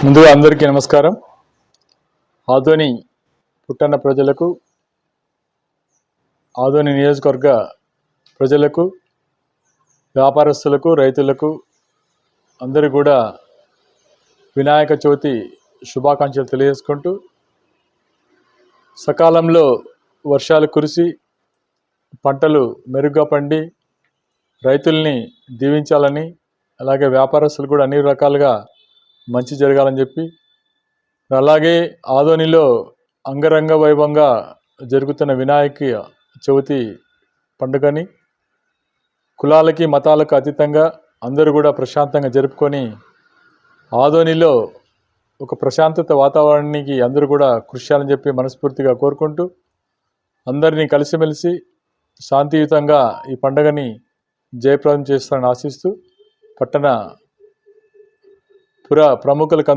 ముందుగా అందరికీ నమస్కారం. ఆదోని పుట్టన్న ప్రజలకు, ఆదోని నియోజకవర్గ ప్రజలకు, వ్యాపారస్తులకు, రైతులకు అందరూ కూడా వినాయక చవితి శుభాకాంక్షలు తెలియజేసుకుంటూ, సకాలంలో వర్షాలు కురిసి పంటలు మెరుగ్గా పండి రైతుల్ని దీవించాలని, అలాగే వ్యాపారస్తులు కూడా అన్ని రకాలుగా మంచి జరగాలని చెప్పి, అలాగే ఆదోనిలో అంగరంగ వైభవంగా జరుగుతున్న వినాయక చవితి పండుగని కులాలకి మతాలకు అతీతంగా అందరూ కూడా ప్రశాంతంగా జరుపుకొని ఆదోనిలో ఒక ప్రశాంతత వాతావరణానికి అందరూ కూడా కృషి చేయాలని చెప్పి మనస్ఫూర్తిగా కోరుకుంటూ, అందరినీ కలిసిమెలిసి శాంతియుతంగా ఈ పండుగని జయప్రదం చేస్తారని ఆశిస్తూ, పట్టణ ప్రముఖులకు